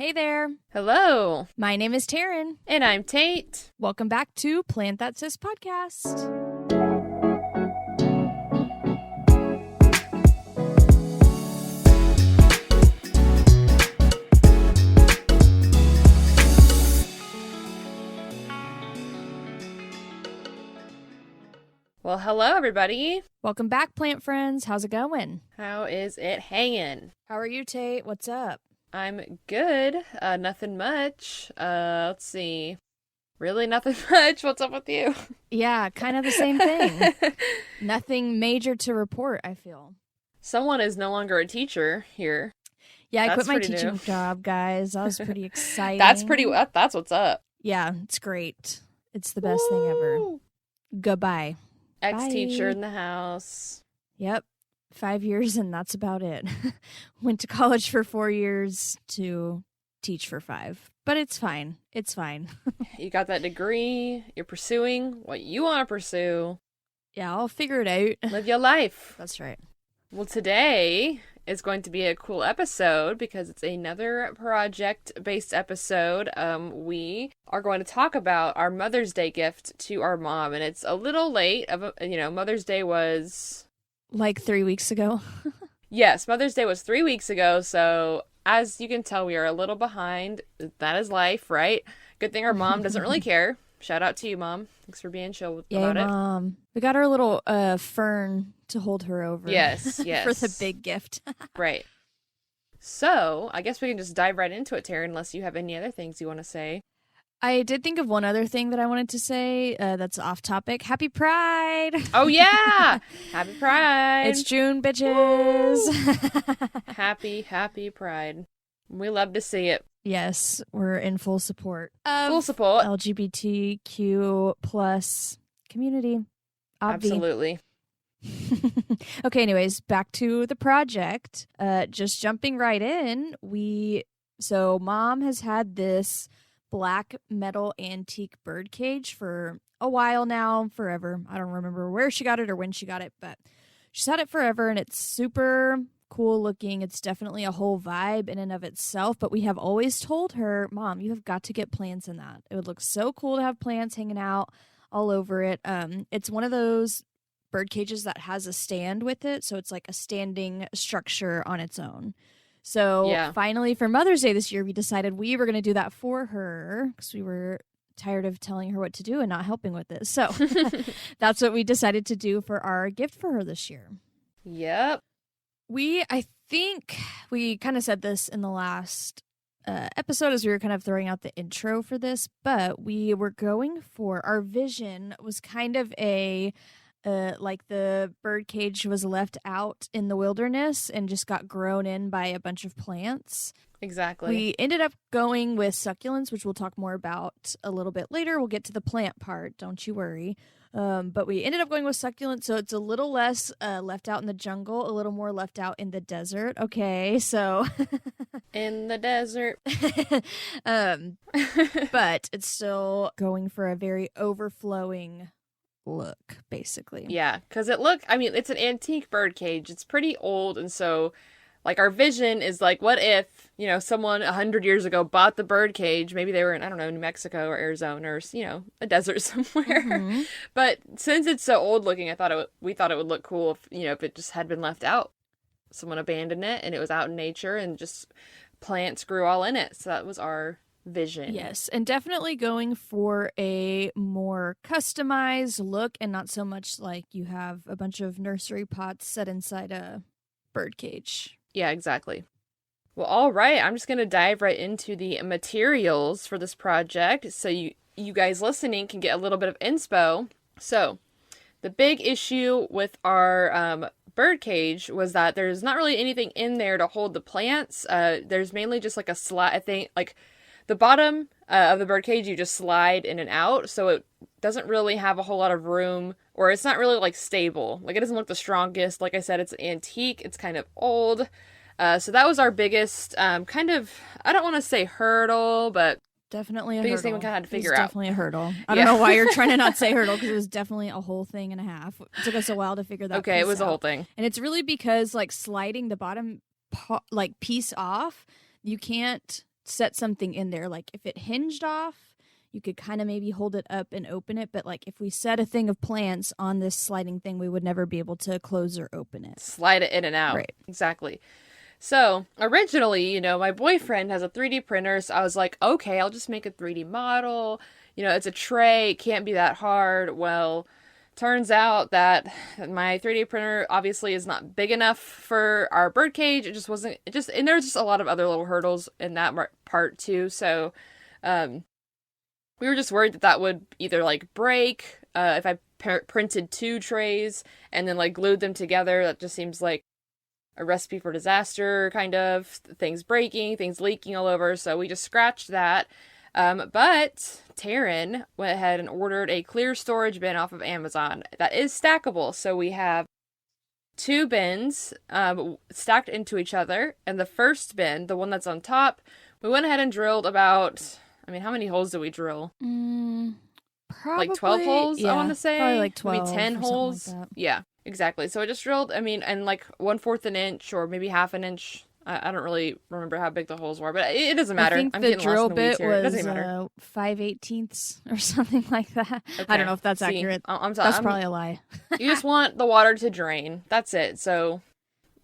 Hey there. Hello. My name is Taryn. And I'm Tate. Welcome back to Plant That Sis podcast. Well, hello, everybody. Welcome back, plant friends. How's it going? How is it hanging? How are you, Tate? What's up? I'm good. Nothing much. Let's see. Really nothing much. What's up with you? Yeah, kind of the same thing. Nothing major to report, I feel. Someone is no longer a teacher here. Yeah, I That's quit my pretty teaching new. job, guys. That was pretty exciting. That's what's up. Yeah, it's great. It's the best thing ever. Woo! Goodbye. Ex-teacher Bye. in the house. Yep. 5 years and that's about it. Went to college for 4 years to teach for 5. But it's fine. It's fine. You got that degree. You're pursuing what you want to pursue. Yeah, I'll figure it out. Live your life. That's right. Well, today is going to be a cool episode because it's another project-based episode. We are going to talk about our Mother's Day gift to our mom, and it's a little late. Mother's Day was... Like 3 weeks ago. Yes, Mother's Day was 3 weeks ago, so as you can tell, we are a little behind. That is life, right? Good thing our mom doesn't really care. Shout out to you, Mom. Thanks for being chill about it. Mom. We got our little fern to hold her over. Yes. For the big gift. Right. So, I guess we can just dive right into it, Taryn, unless you have any other things you want to say. I did think of one other thing that I wanted to say that's off topic. Happy Pride! Oh, yeah! Happy Pride! It's June, bitches! Happy Pride. We love to see it. Yes, we're in full support of Full support. LGBTQ plus community. Obvi. Absolutely. Okay, anyways, back to the project. Just jumping right in, so Mom has had this black metal antique birdcage for a while now, forever. I don't remember where she got it or when she got it, but she's had it forever, and it's super cool looking. It's definitely a whole vibe in and of itself, but we have always told her, Mom, you have got to get plants in that. It would look so cool to have plants hanging out all over it. It's one of those bird cages that has a stand with it, so it's like a standing structure on its own. So Finally for Mother's Day this year, we decided we were going to do that for her because we were tired of telling her what to do and not helping with it. So that's what we decided to do for our gift for her this year. Yep. I think we kind of said this in the last episode as we were kind of throwing out the intro for this, but we were going for, our vision was kind of like the bird cage was left out in the wilderness and just got grown in by a bunch of plants. Exactly. We ended up going with succulents, which we'll talk more about a little bit later. We'll get to the plant part, don't you worry. But we ended up going with succulents, so it's a little less left out in the jungle, a little more left out in the desert. Okay, so... In the desert. But it's still going for a very overflowing look, basically. Yeah, because it's an antique bird cage. It's pretty old, and so, like, our vision is, like, what if, someone 100 years ago bought the bird cage, maybe they were in, I don't know, New Mexico or Arizona or, a desert somewhere. Mm-hmm. But since it's so old looking, we thought it would look cool if it just had been left out. Someone abandoned it, and it was out in nature, and just plants grew all in it. So that was our vision. Yes, and definitely going for a more customized look and not so much like you have a bunch of nursery pots set inside a bird cage. Yeah, exactly. Well, all right, I'm just going to dive right into the materials for this project so you guys listening can get a little bit of inspo. So, the big issue with our bird cage was that there's not really anything in there to hold the plants. There's mainly just like a slide, I think, like the bottom of the bird cage, you just slide in and out, so it doesn't really have a whole lot of room, or it's not really, like, stable. Like, it doesn't look the strongest. Like I said, it's antique. It's kind of old. So that was our biggest kind of, I don't want to say hurdle, but definitely a biggest hurdle. thing we kind of had to figure out. Definitely a hurdle. I don't know why you're trying to not say hurdle, because it was definitely a whole thing and a half. It took us a while to figure that out. Okay, it was a whole thing. And it's really because, like, sliding the bottom, piece off, you can't set something in there. Like if it hinged off, you could kind of maybe hold it up and open it. But like if we set a thing of plants on this sliding thing, we would never be able to close or open it. Slide it in and out. Right. Exactly. So originally, my boyfriend has a 3D printer. So I was like, okay, I'll just make a 3D model. It's a tray. It can't be that hard. Well, turns out that my 3D printer obviously is not big enough for our birdcage. It just wasn't, and there's just a lot of other little hurdles in that part too. So, we were just worried that would either like break, if I printed 2 trays and then like glued them together. That just seems like a recipe for disaster, kind of. Things breaking, things leaking all over. So we just scratched that. But Taryn went ahead and ordered a clear storage bin off of Amazon that is stackable. So we have 2 bins stacked into each other. And the first bin, the one that's on top, we went ahead and drilled about, how many holes did we drill? Probably, like 12 holes, yeah, I want to say. Probably like 12. Maybe 10 holes. Like yeah, exactly. So I just drilled, and like 1/4 an inch or maybe half an inch. I don't really remember how big the holes were, but it doesn't matter. I think I'm the getting drill lost in the weeds bit here. It was doesn't matter. 5/18 or something like that. Okay. I don't know if that's accurate. That's probably a lie. You just want the water to drain. That's it. So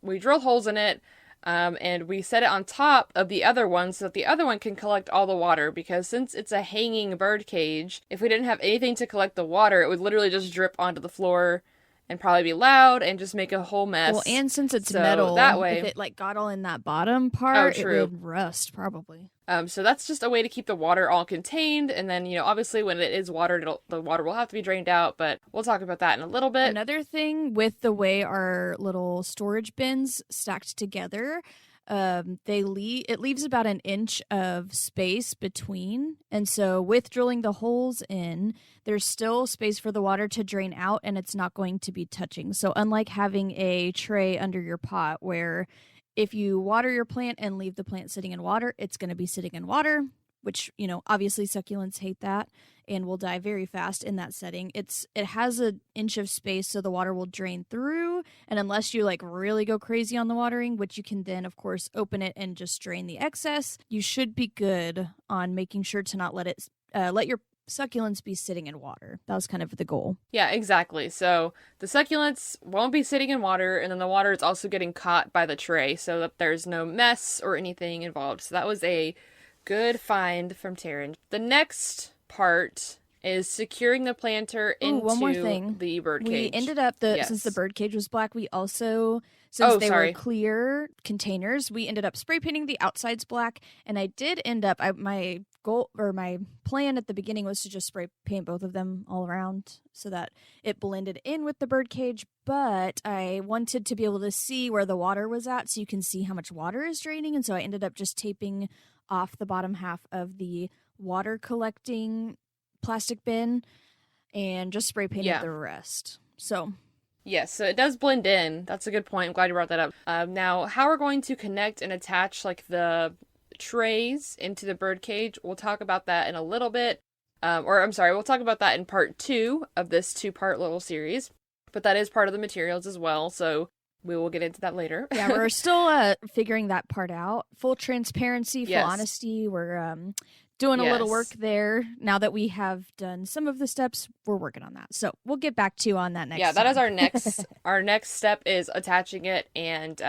we drilled holes in it, and we set it on top of the other one so that the other one can collect all the water, because since it's a hanging bird cage, if we didn't have anything to collect the water, it would literally just drip onto the floor and probably be loud and just make a whole mess. Well, and since it's so metal, that way, if it like got all in that bottom part, it true. would rust probably. So that's just a way to keep the water all contained, and then obviously when it is watered, the water will have to be drained out. But we'll talk about that in a little bit. Another thing with the way our little storage bins stacked together, it leaves about an inch of space between, and so with drilling the holes in, there's still space for the water to drain out, and it's not going to be touching. So unlike having a tray under your pot where if you water your plant and leave the plant sitting in water, it's going to be sitting in water, which obviously succulents hate that and will die very fast in that setting. It has an inch of space so the water will drain through, and unless you like really go crazy on the watering, which you can then of course open it and just drain the excess, you should be good on making sure to not let your succulents be sitting in water. That was kind of the goal. Yeah, exactly. So the succulents won't be sitting in water, and then the water is also getting caught by the tray so that there's no mess or anything involved. So that was a good find from Taryn. The next part is securing the planter into one more thing. The birdcage. We ended up, since the birdcage was black, we also, since they were clear containers, we ended up spray painting the outsides black. And I did end up, my goal or my plan at the beginning was to just spray paint both of them all around so that it blended in with the birdcage. But I wanted to be able to see where the water was at so you can see how much water is draining. And so I ended up just taping off the bottom half of the water collecting plastic bin and just spray painted the rest. So yes, so it does blend in. That's a good point. I'm glad you brought that up. Now, how we're going to connect and attach like the trays into the birdcage, we'll talk about that in a little bit. We'll talk about that in part 2 of this 2-part little series. But that is part of the materials as well, so we will get into that later. Yeah, we're still figuring that part out. Full transparency, full honesty. We're doing a little work there. Now that we have done some of the steps, we're working on that. So we'll get back to you on that next time. That is our next our next step is attaching it and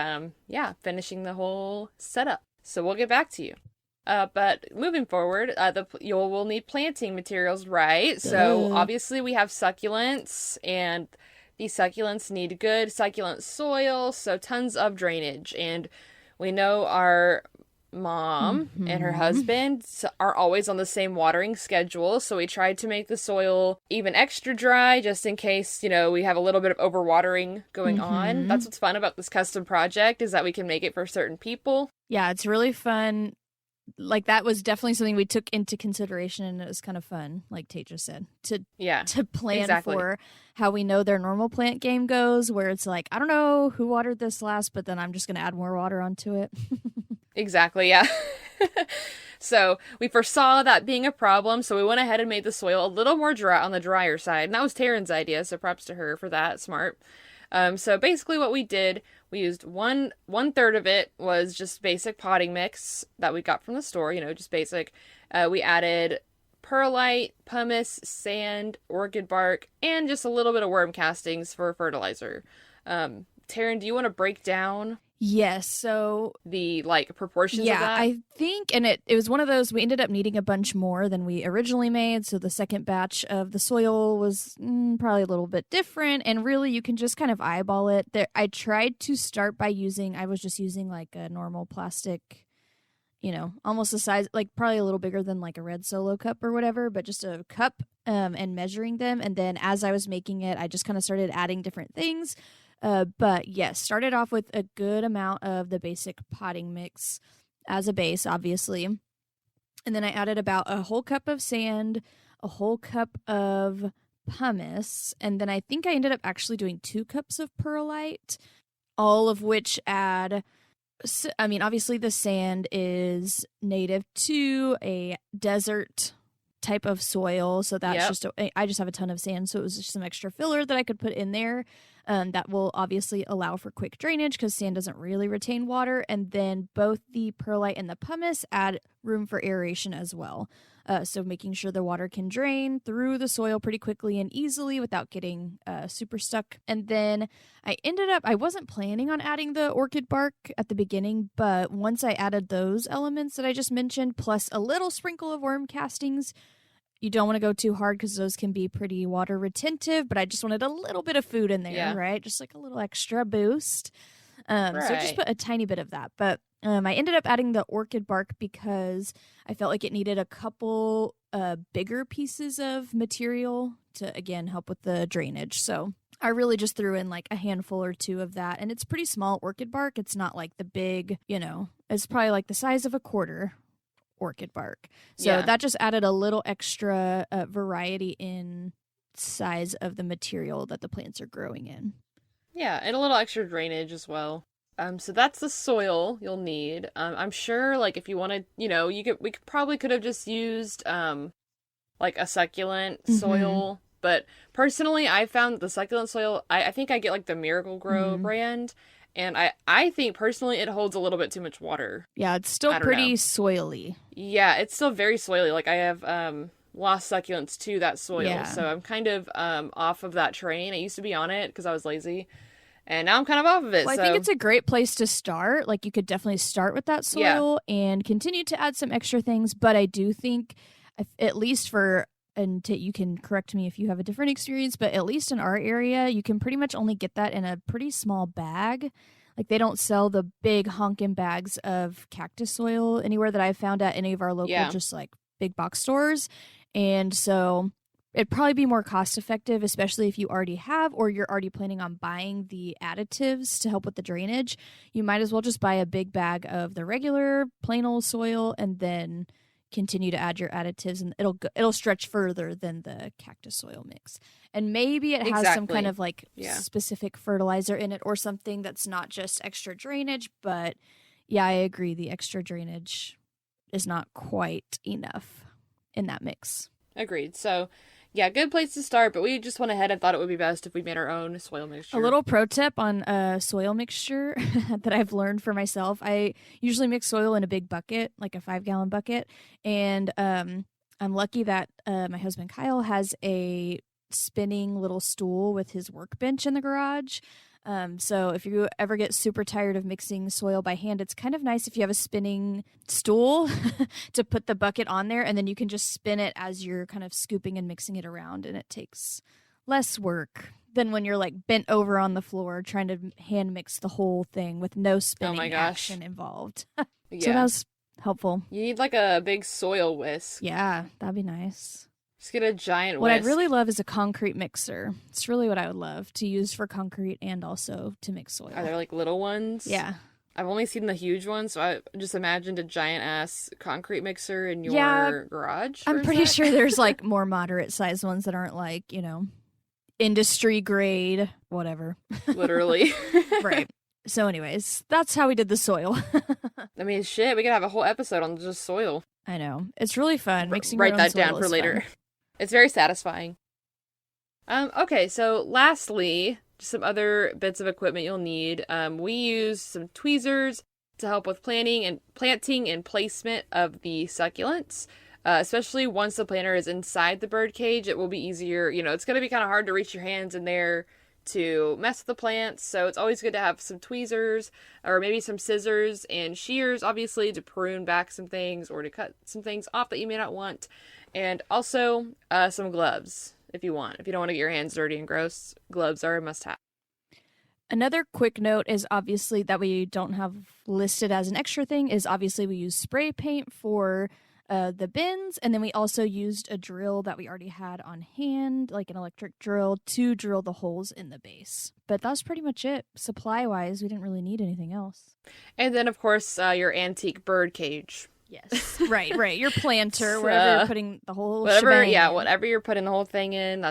finishing the whole setup. So we'll get back to you. But moving forward, we'll need planting materials, right? So obviously we have succulents, and these succulents need good succulent soil, so tons of drainage. And we know our mom and her husband are always on the same watering schedule, so we tried to make the soil even extra dry just in case, we have a little bit of overwatering going on. That's what's fun about this custom project, is that we can make it for certain people. Yeah, it's really fun. Like, that was definitely something we took into consideration, and it was kind of fun, like Tate just said, to plan for how we know their normal plant game goes, where it's like, I don't know who watered this last, but then I'm just going to add more water onto it. Exactly, yeah. So we foresaw that being a problem, so we went ahead and made the soil a little more dry on the drier side, and that was Taryn's idea, so props to her for that. Smart. So basically what we did We used one third of it was just basic potting mix that we got from the store, just basic. We added perlite, pumice, sand, orchid bark, and just a little bit of worm castings for fertilizer. Taryn, do you want to break down? Yes, so the proportions of that? Yeah, I think, and it was one of those, we ended up needing a bunch more than we originally made, so the second batch of the soil was probably a little bit different, and really you can just kind of eyeball it. I tried to start by I was just using like a normal plastic, almost the size, like probably a little bigger than like a red Solo cup or whatever, but just a cup, and measuring them, and then as I was making it, I just kind of started adding different things. But yes, started off with a good amount of the basic potting mix as a base, obviously. And then I added about a whole cup of sand, a whole cup of pumice, and then I think I ended up actually doing 2 cups of perlite, all of which obviously the sand is native to a desert type of soil, so that's I just have a ton of sand, so it was just some extra filler that I could put in there. That will obviously allow for quick drainage because sand doesn't really retain water. And then both the perlite and the pumice add room for aeration as well. So making sure the water can drain through the soil pretty quickly and easily without getting super stuck. And then I wasn't planning on adding the orchid bark at the beginning, but once I added those elements that I just mentioned, plus a little sprinkle of worm castings, you don't want to go too hard because those can be pretty water retentive, but I just wanted a little bit of food in there, right? Just like a little extra boost. So I just put a tiny bit of that. But I ended up adding the orchid bark because I felt like it needed a couple bigger pieces of material to, again, help with the drainage. So I really just threw in like a handful or 2 of that. And it's pretty small orchid bark. It's not like the big, it's probably like the size of a quarter orchid bark. So that just added a little extra variety in size of the material that the plants are growing in. Yeah, and a little extra drainage as well. So that's the soil you'll need. I'm sure, like, if you wanted, we could have just used, like a succulent soil. But personally, I found the succulent soil, I think I get like the Miracle Grow brand. And I think, personally, it holds a little bit too much water. Yeah, it's still pretty soily. Yeah, it's still very soily. Like, I have lost succulents to that soil. So I'm kind of off of that train. I used to be on it because I was lazy. And now I'm kind of off of it. Well, I think it's a great place to start. Like, you could definitely start with that soil and continue to add some extra things. But I do think, at least you can correct me if you have a different experience, but at least in our area, you can pretty much only get that in a pretty small bag. Like, they don't sell the big honkin' bags of cactus soil anywhere that I've found at any of our local just like big box stores. And so it'd probably be more cost effective, especially if you already have or you're already planning on buying the additives to help with the drainage. You might as well just buy a big bag of the regular plain old soil and then continue to add your additives, and it'll stretch further than the cactus soil mix. And maybe it has some kind of like specific fertilizer in it or something that's not just extra drainage. But yeah, I agree. The extra drainage is not quite enough in that mix. Agreed. So yeah, good place to start, but we just went ahead and thought it would be best if we made our own soil mixture. A little pro tip on soil mixture that I've learned for myself. I usually mix soil in a big bucket, like a 5-gallon bucket, and I'm lucky that my husband Kyle has a spinning little stool with his workbench in the garage. So if you ever get super tired of mixing soil by hand, it's kind of nice if you have a spinning stool to put the bucket on there, and then you can just spin it as you're kind of scooping and mixing it around, and it takes less work than when you're like bent over on the floor trying to hand mix the whole thing with no spinning action involved. So that was helpful. You need like a big soil whisk. Yeah, that'd be nice. Just get a giant What whisk. I'd really love is a concrete mixer. It's really what I would love to use for concrete and also to mix soil. Are there like little ones? Yeah. I've only seen the huge ones, so I just imagined a giant ass concrete mixer in your garage. I'm pretty sure there's like more moderate sized ones that aren't like, industry grade, whatever. Literally. Right. So anyways, that's how we did the soil. I mean, shit, we could have a whole episode on just soil. I know. It's really fun. Mixing Write your own that soil down for is later. fun. It's very satisfying. Okay, so lastly, just some other bits of equipment you'll need. We use some tweezers to help with planting and placement of the succulents. Especially once the planter is inside the bird cage, it will be easier. It's going to be kind of hard to reach your hands in there to mess with the plants. So it's always good to have some tweezers or maybe some scissors and shears, obviously, to prune back some things or to cut some things off that you may not want. And also some gloves if you want. If you don't want to get your hands dirty and gross, gloves are a must-have. Another quick note is obviously that we don't have listed as an extra thing is obviously we use spray paint for the bins, and then we also used a drill that we already had on hand, like an electric drill, to drill the holes in the base. But that was pretty much it. Supply-wise, we didn't really need anything else. And then, of course, your antique bird cage. Yes. Right. Your planter, wherever you're putting the whole whatever you're putting the whole thing in,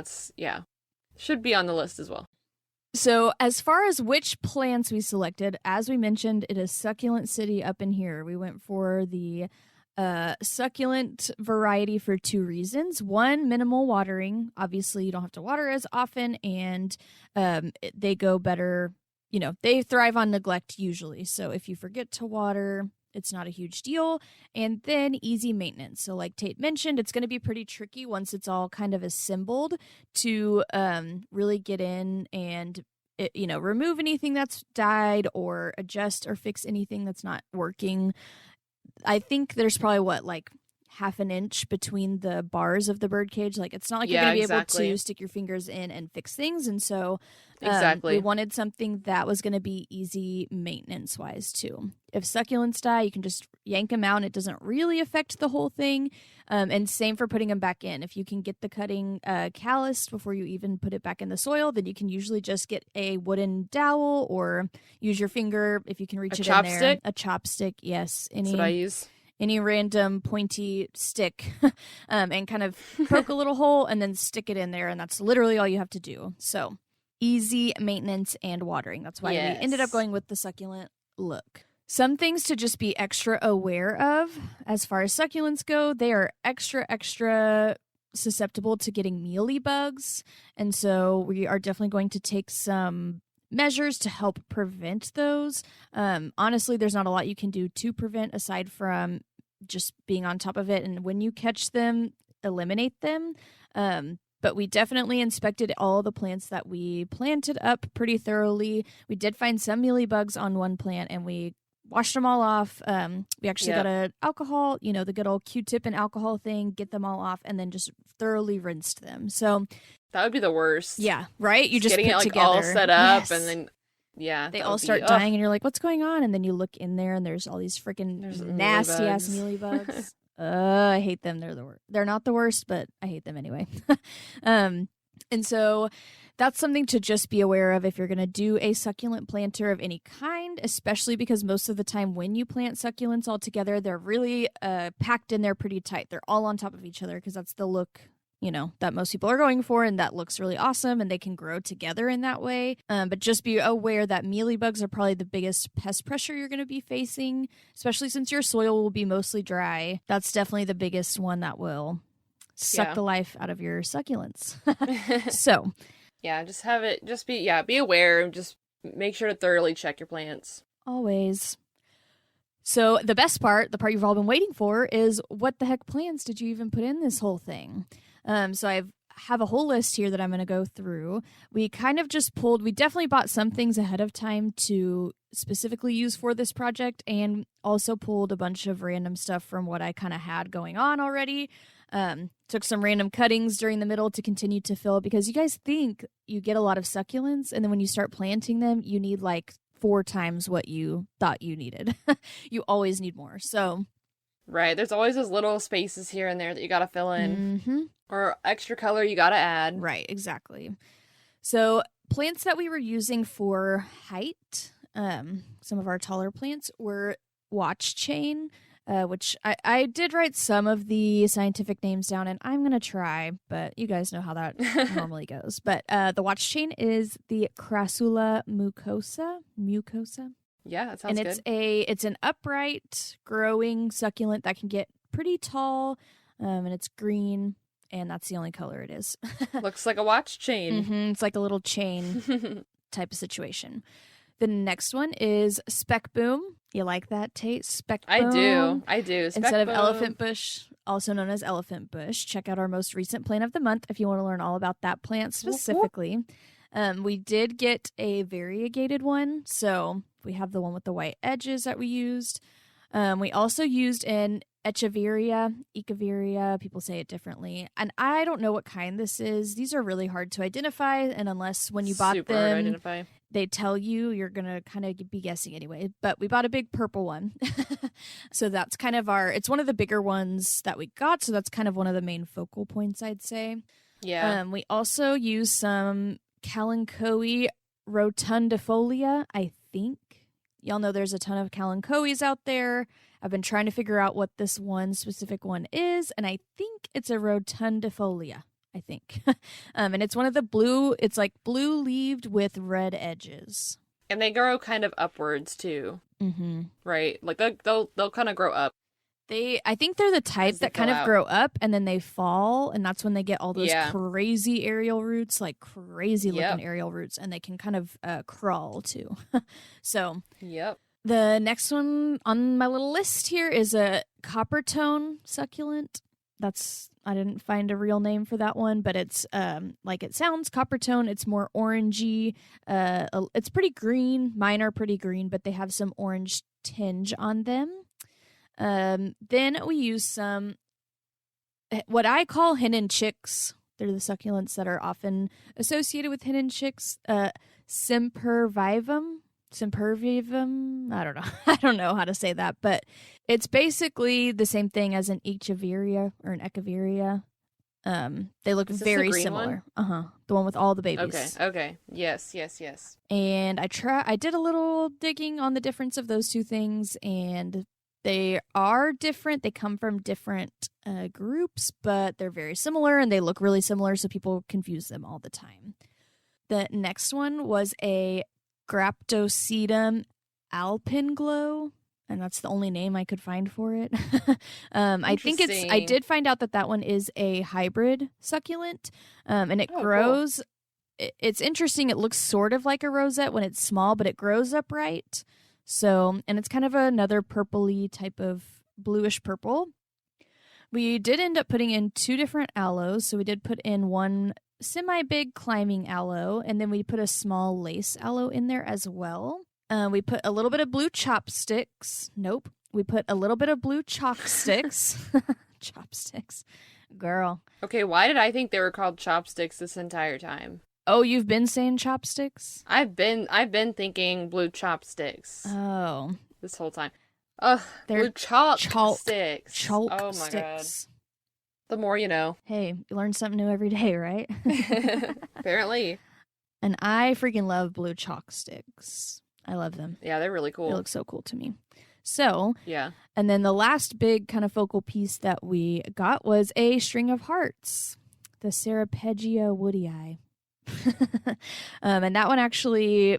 should be on the list as well. So as far as which plants we selected, as we mentioned, it is Succulent City up in here. We went for the succulent variety for two reasons. One, minimal watering. Obviously, you don't have to water as often, and they go better. They thrive on neglect usually. So if you forget to water, it's not a huge deal. And then easy maintenance. So like Tate mentioned, it's going to be pretty tricky once it's all kind of assembled to really get in and remove anything that's died or adjust or fix anything that's not working. I think there's probably half an inch between the bars of the birdcage. Like, it's not like you're going to be able to stick your fingers in and fix things. And so we wanted something that was going to be easy maintenance wise too. If succulents die, you can just yank them out and it doesn't really affect the whole thing. And same for putting them back in. If you can get the cutting calloused before you even put it back in the soil, then you can usually just get a wooden dowel or use your finger if you can reach it in there. A chopstick, yes. That's what I use. Any random pointy stick and kind of poke a little hole and then stick it in there. And that's literally all you have to do. So easy maintenance and watering. That's why we ended up going with the succulent look. Some things to just be extra aware of as far as succulents go. They are extra susceptible to getting mealybugs. And so we are definitely going to take some measures to help prevent those. Honestly, there's not a lot you can do to prevent aside from just being on top of it. And when you catch them, eliminate them. But we definitely inspected all the plants that we planted up pretty thoroughly. We did find some mealybugs on one plant and we washed them all off. We actually got a alcohol, the good old Q-tip and alcohol thing, get them all off, and then just thoroughly rinsed them. So that would be the worst. Yeah, right? You just getting put it together. All set up and then they all start dying and you're like, what's going on? And then you look in there and there's all these freaking nasty ass mealybugs. I hate them. They're the worst. They're not the worst, but I hate them anyway. And so that's something to just be aware of if you're going to do a succulent planter of any kind, especially because most of the time when you plant succulents all together, they're really packed in there pretty tight. They're all on top of each other because that's the look, that most people are going for, and that looks really awesome, and they can grow together in that way. But just be aware that mealybugs are probably the biggest pest pressure you're going to be facing, especially since your soil will be mostly dry. That's definitely the biggest one that will suck the life out of your succulents. So be aware. Just make sure to thoroughly check your plants. Always. So the best part, the part you've all been waiting for, is what the heck plants did you even put in this whole thing? So I have a whole list here that I'm going to go through. We kind of just we definitely bought some things ahead of time to specifically use for this project, and also pulled a bunch of random stuff from what I kind of had going on already. Took some random cuttings during the middle to continue to fill, because you guys think you get a lot of succulents, and then when you start planting them, you need 4 times what you thought you needed. You always need more. So, right, there's always those little spaces here and there that you got to fill in, or extra color you got to add. Right, exactly. So plants that we were using for height, some of our taller plants, were watch chain, which I did write some of the scientific names down, and I'm going to try, but you guys know how that normally goes. But the watch chain is the Crassula mucosa. Yeah, that sounds good. And it's an upright growing succulent that can get pretty tall, and it's green, and that's the only color it is. Looks like a watch chain. It's like a little chain. type of situation. The next one is Spec Boom. You like that, Tate? Spec Boom? I do. Spec Instead Boom. of Elephant Bush, also known as Elephant Bush. Check out our most recent plant of the month if you want to learn all about that plant specifically. We did get a variegated one, so we have the one with the white edges that we used. We also used an Echeveria Ecoviria. People say it differently. And I don't know what kind this is. These are really hard to identify, and unless when you bought Super hard to them, identify. they tell you, you're going to kind of be guessing anyway. But we bought a big purple one. So that's kind of it's one of the bigger ones that we got, so that's kind of one of the main focal points, I'd say. Yeah. We also used some Kalinkowi Rotundifolia, I think. Y'all know there's a ton of Kalinkowis out there. I've been trying to figure out what this one specific one is, and I think it's a Rotundifolia, I think. And it's one of the blue, it's like blue-leaved with red edges. And they grow kind of upwards, too. Mm-hmm. Right? Like, they'll kind of grow up. I think they're the type that kind of grow up and then they fall, and that's when they get all those crazy aerial roots, like crazy looking aerial roots, and they can kind of crawl too. So the next one on my little list here is a copper tone succulent. I didn't find a real name for that one, but it's like it sounds, copper tone. It's more orangey. It's pretty green. Mine are pretty green, but they have some orange tinge on them. Then we use some, what I call hen and chicks. They're the succulents that are often associated with hen and chicks. Sempervivum. I don't know. I don't know how to say that, but it's basically the same thing as an Echeveria or an Ecoviria. They look very similar. The one with all the babies. Okay. Yes. And I did a little digging on the difference of those two things, and they are different. They come from different groups, but they're very similar, and they look really similar, so people confuse them all the time. The next one was a Graptocedum Alpine glow, and that's the only name I could find for it. I did find out that one is a hybrid succulent, and it grows. Cool. It's interesting. It looks sort of like a rosette when it's small, but it grows upright. So, and it's kind of another purpley type of bluish purple. We did end up putting in 2 different aloes. So we did put in one semi-big climbing aloe, and then we put a small lace aloe in there as well. We put a little bit of blue chopsticks. Nope. We put a little bit of blue chalksticks. Chopsticks. Girl. Okay, why did I think they were called chopsticks this entire time? Oh, you've been saying chopsticks? I've been thinking blue chopsticks. Oh. This whole time. Ugh, blue chalksticks. Chalk oh my sticks. God. The more you know. Hey, you learn something new every day, right? Apparently. And I freaking love blue chalk sticks. I love them. Yeah, they're really cool. They look so cool to me. So, yeah. And then the last big kind of focal piece that we got was a string of hearts. The Ceropegia woodii. And that one actually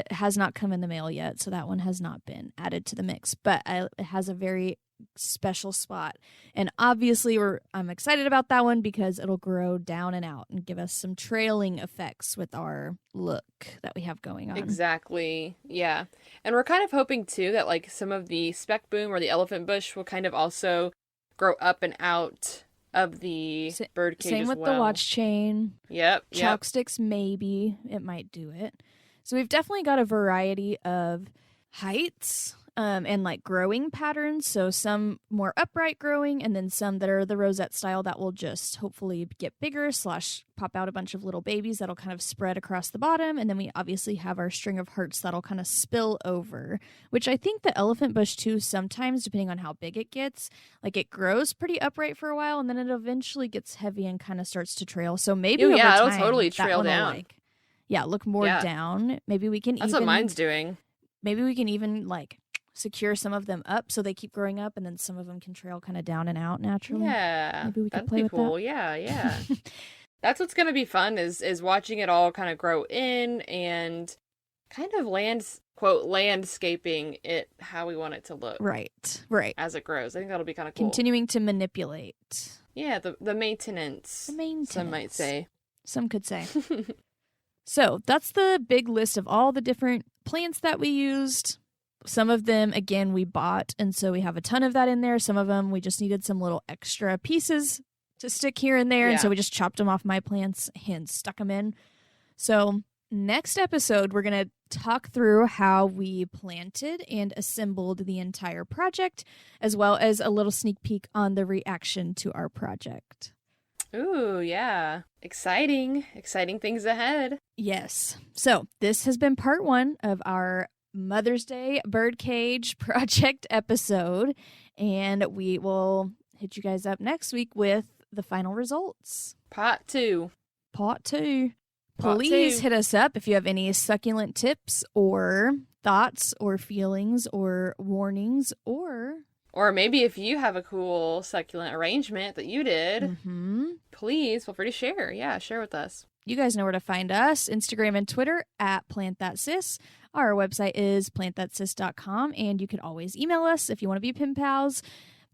has not come in the mail yet, so that one has not been added to the mix, but it has a very special spot, and obviously I'm excited about that one because it'll grow down and out and give us some trailing effects with our look that we have going on. Exactly. Yeah. And we're kind of hoping too that like some of the spec boom or the elephant bush will kind of also grow up and out of the birdcage Same as with well. The watch chain. Yep. Chalksticks, maybe. It might do it. So we've definitely got a variety of heights and like growing patterns. So some more upright growing, and then some that are the rosette style that will just hopefully get bigger / pop out a bunch of little babies that'll kind of spread across the bottom. And then we obviously have our string of hearts that'll kind of spill over, which I think the elephant bush too, sometimes depending on how big it gets, like it grows pretty upright for a while and then it eventually gets heavy and kind of starts to trail. So maybe over time, it'll totally trail down. Look more down. Maybe we can That's what mine's doing. Maybe we can even like secure some of them up so they keep growing up, and then some of them can trail kind of down and out naturally. Yeah, maybe we can play with cool. that. Yeah. That's what's gonna be fun is watching it all kind of grow in and kind of landscaping it how we want it to look. Right. As it grows, I think that'll be kind of cool. Continuing to manipulate. Yeah, the maintenance. The maintenance. Some might say. Some could say. So that's the big list of all the different plants that we used. Some of them, again, we bought, and so we have a ton of that in there. Some of them, we just needed some little extra pieces to stick here and there, and so we just chopped them off my plants and stuck them in. So next episode, we're going to talk through how we planted and assembled the entire project, as well as a little sneak peek on the reaction to our project. Ooh, yeah. Exciting. Exciting things ahead. Yes. So this has been part 1 of our Mother's Day Birdcage project episode, and we will hit you guys up next week with the final results. Part 2. Please hit us up if you have any succulent tips or thoughts or feelings or warnings or maybe if you have a cool succulent arrangement that you did, please feel free to share. Yeah, share with us. You guys know where to find us, Instagram and Twitter at PlantThatSis. Our website is plantthatsis.com, and you can always email us if you want to be pen pals,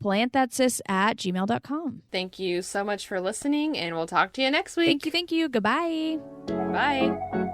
plantthatsis@gmail.com. Thank you so much for listening, and we'll talk to you next week. Thank you. Goodbye. Bye.